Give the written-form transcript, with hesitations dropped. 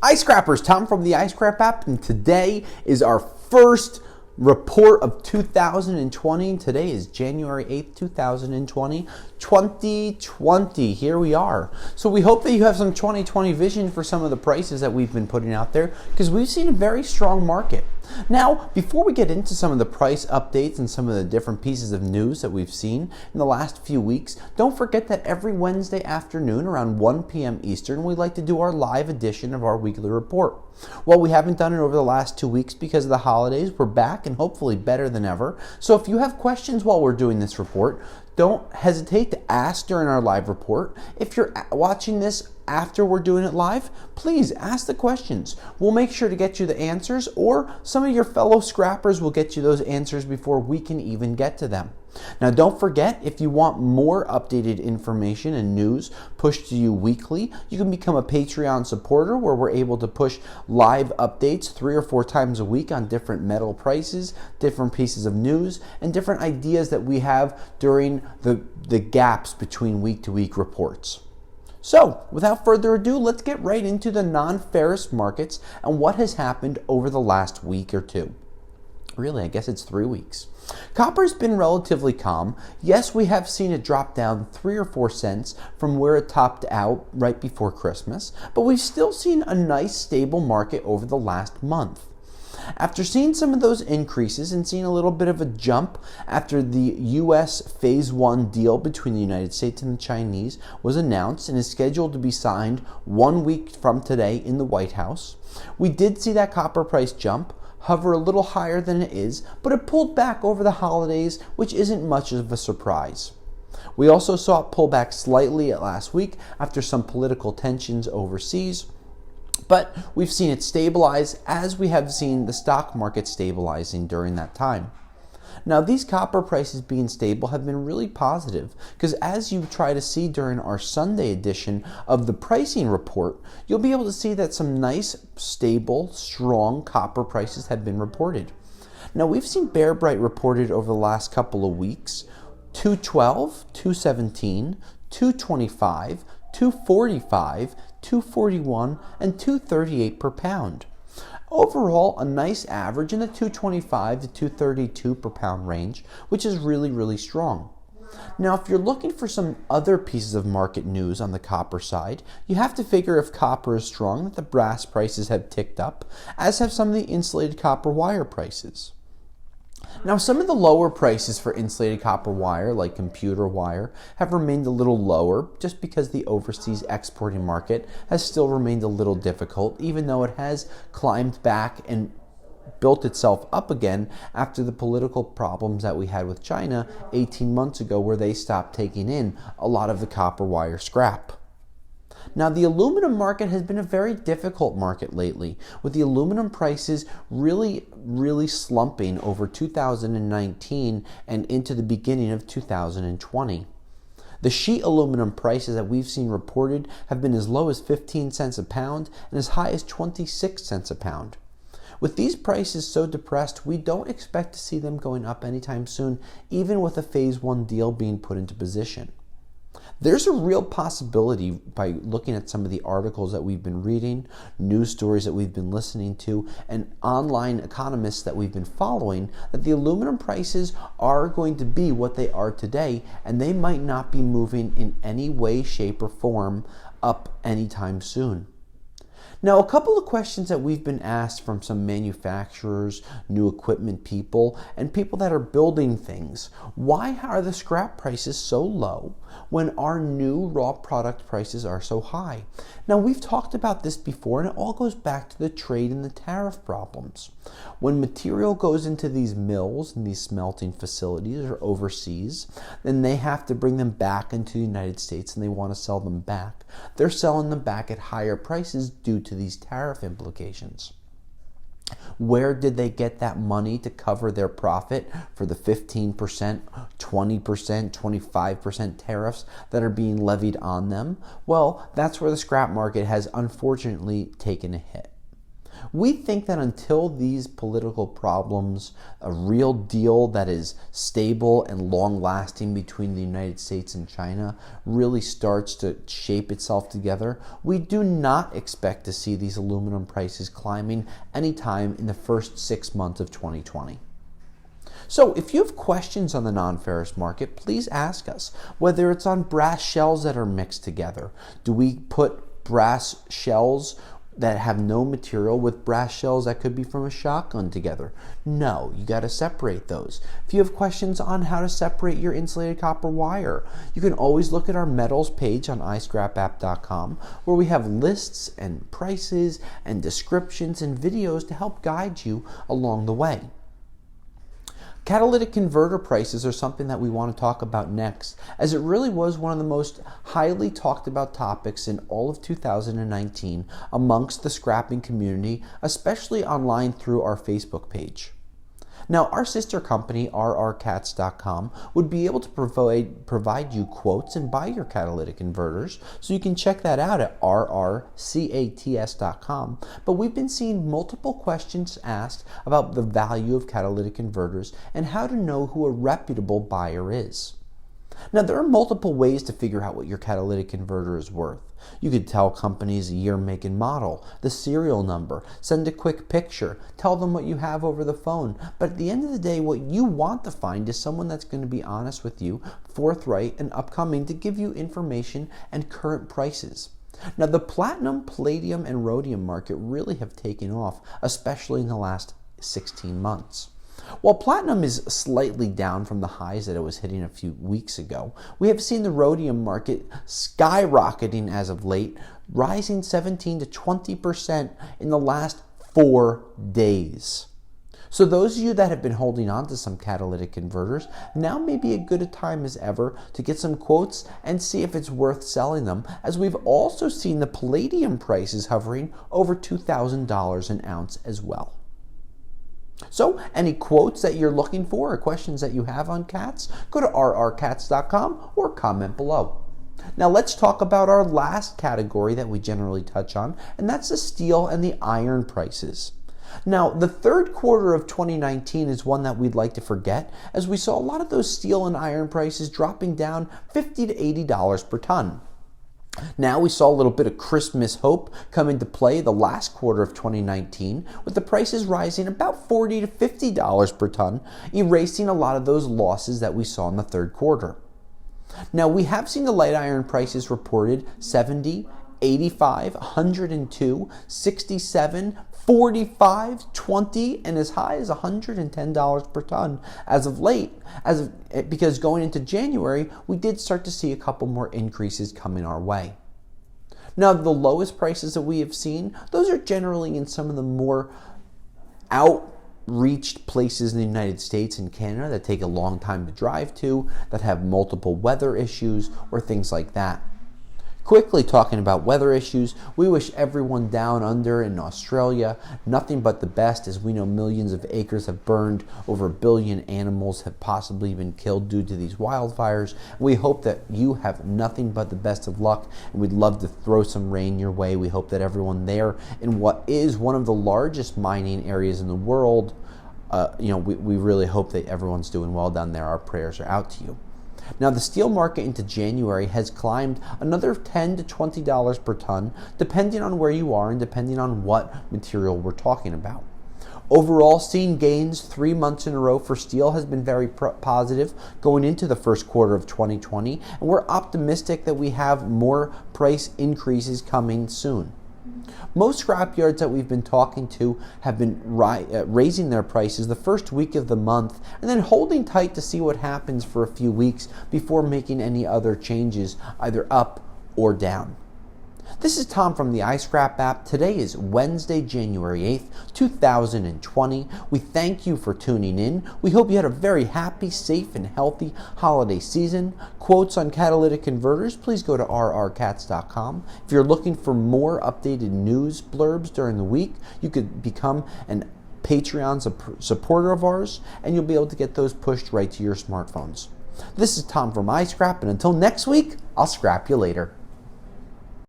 iScrappers, Tom from the iScrap app, and today is our first report of 2020. Today is January 8th, 2020. 2020, here we are. So we hope that you have some 2020 vision for some of the prices that we've been putting out there, because we've seen a very strong market. Now, before we get into some of the price updates and some of the different pieces of news that we've seen in the last few weeks, don't forget that every Wednesday afternoon around 1 p.m. Eastern, we like to do our live edition of our weekly report. Well, we haven't done it over the last 2 weeks because of the holidays. We're back and hopefully better than ever. So if you have questions while we're doing this report, don't hesitate to ask during our live report. If you're watching this after we're doing it live, please ask the questions. We'll make sure to get you the answers, or some of your fellow scrappers will get you those answers before we can even get to them. Now, don't forget, if you want more updated information and news pushed to you weekly, you can become a Patreon supporter, where we're able to push live updates 3 or 4 times a week on different metal prices, different pieces of news, and different ideas that we have during the gaps between week-to-week reports. So, without further ado, let's get right into the non-ferrous markets and what has happened over the last week or two. Really, I guess it's 3 weeks. Copper's been relatively calm. Yes, we have seen it drop down 3 or 4 cents from where it topped out right before Christmas, but we've still seen a nice stable market over the last month. After seeing some of those increases and seeing a little bit of a jump after the U.S. Phase 1 deal between the United States and the Chinese was announced and is scheduled to be signed 1 week from today in the White House, we did see that copper price jump, hover a little higher than it is, but it pulled back over the holidays, which isn't much of a surprise. We also saw it pull back slightly at last week after some political tensions overseas, but we've seen it stabilize, as we have seen the stock market stabilizing during that time. Now, these copper prices being stable have been really positive, because as you try to see during our Sunday edition of the pricing report, you'll be able to see that some nice, stable, strong copper prices have been reported. Now, we've seen Bear Bright reported over the last couple of weeks, 212, 217, 225, 245, 241, and 238 per pound. Overall, a nice average in the 225 to 232 per pound range, which is really, really strong. Now, if you're looking for some other pieces of market news on the copper side, you have to figure if copper is strong that the brass prices have ticked up, as have some of the insulated copper wire prices. Now, some of the lower prices for insulated copper wire, like computer wire, have remained a little lower just because the overseas exporting market has still remained a little difficult, even though it has climbed back and built itself up again after the political problems that we had with China 18 months ago, where they stopped taking in a lot of the copper wire scrap. Now, the aluminum market has been a very difficult market lately, with the aluminum prices really slumping over 2019 and into the beginning of 2020. The sheet aluminum prices that we've seen reported have been as low as 15 cents a pound and as high as 26 cents a pound. With these prices so depressed, we don't expect to see them going up anytime soon, even with a Phase 1 deal being put into position. There's a real possibility, by looking at some of the articles that we've been reading, news stories that we've been listening to, and online economists that we've been following, that the aluminum prices are going to be what they are today, and they might not be moving in any way, shape, or form up anytime soon. Now, a couple of questions that we've been asked from some manufacturers, new equipment people, and people that are building things. Why are the scrap prices so low when our new raw product prices are so high? Now, we've talked about this before, and it all goes back to the trade and the tariff problems. When material goes into these mills and these smelting facilities or overseas, then they have to bring them back into the United States, and they want to sell them back. They're selling them back at higher prices due to these tariff implications. Where did they get that money to cover their profit for the 15%, 20%, 25% tariffs that are being levied on them? Well, that's where the scrap market has unfortunately taken a hit. We think that until these political problems, a real deal that is stable and long-lasting between the United States and China really starts to shape itself together, we do not expect to see these aluminum prices climbing anytime in the first 6 months of 2020. So if you have questions on the non-ferrous market, please ask us, whether it's on brass shells that are mixed together. Do we put brass shells that have no material with brass shells that could be from a shotgun together? No, you got to separate those. If you have questions on how to separate your insulated copper wire, you can always look at our metals page on iScrapApp.com, where we have lists and prices and descriptions and videos to help guide you along the way. Catalytic converter prices are something that we want to talk about next, as it really was one of the most highly talked about topics in all of 2019 amongst the scrapping community, especially online through our Facebook page. Now, our sister company, rrcats.com, would be able to provide you quotes and buy your catalytic converters, so you can check that out at rrcats.com. But we've been seeing multiple questions asked about the value of catalytic converters and how to know who a reputable buyer is. Now, there are multiple ways to figure out what your catalytic converter is worth. You could tell companies the year, make, and model, the serial number, send a quick picture, tell them what you have over the phone. But at the end of the day, what you want to find is someone that's going to be honest with you, forthright, and upcoming to give you information and current prices. Now, the platinum, palladium, and rhodium market really have taken off, especially in the last 16 months. While platinum is slightly down from the highs that it was hitting a few weeks ago, we have seen the rhodium market skyrocketing as of late, rising 17 to 20% in the last 4 days. So those of you that have been holding on to some catalytic converters, now may be a good a time as ever to get some quotes and see if it's worth selling them, as we've also seen the palladium prices hovering over $2,000 an ounce as well. So, any quotes that you're looking for or questions that you have on cats, go to rrcats.com or comment below. Now let's talk about our last category that we generally touch on, and that's the steel and the iron prices. Now, the third quarter of 2019 is one that we'd like to forget, as we saw a lot of those steel and iron prices dropping down $50 to $80 per ton. Now we saw a little bit of Christmas hope come into play the last quarter of 2019, with the prices rising about $40 to $50 per ton, erasing a lot of those losses that we saw in the third quarter. Now we have seen the light iron prices reported 70, 85, 102, 67, 45, 20, and as high as $110 per ton as of late, because going into January, we did start to see a couple more increases coming our way. Now, the lowest prices that we have seen, those are generally in some of the more outreached places in the United States and Canada that take a long time to drive to, that have multiple weather issues, or things like that. Quickly talking about weather issues, we wish everyone down under in Australia nothing but the best, as we know millions of acres have burned, over 1 billion animals have possibly been killed due to these wildfires. We hope that you have nothing but the best of luck, and we'd love to throw some rain your way. We hope that everyone there in what is one of the largest mining areas in the world, we really hope that everyone's doing well down there. Our prayers are out to you. Now, the steel market into January has climbed another $10 to $20 per ton, depending on where you are and depending on what material we're talking about. Overall, seeing gains 3 months in a row for steel has been very positive going into the first quarter of 2020, and we're optimistic that we have more price increases coming soon. Most scrapyards that we've been talking to have been raising their prices the first week of the month and then holding tight to see what happens for a few weeks before making any other changes, either up or down. This is Tom from the iScrap app. Today is Wednesday, January 8th, 2020. We thank you for tuning in. We hope you had a very happy, safe, and healthy holiday season. Quotes on catalytic converters, please go to rrcats.com. If you're looking for more updated news blurbs during the week, you could become an Patreon supporter of ours, and you'll be able to get those pushed right to your smartphones. This is Tom from iScrap, and until next week, I'll scrap you later.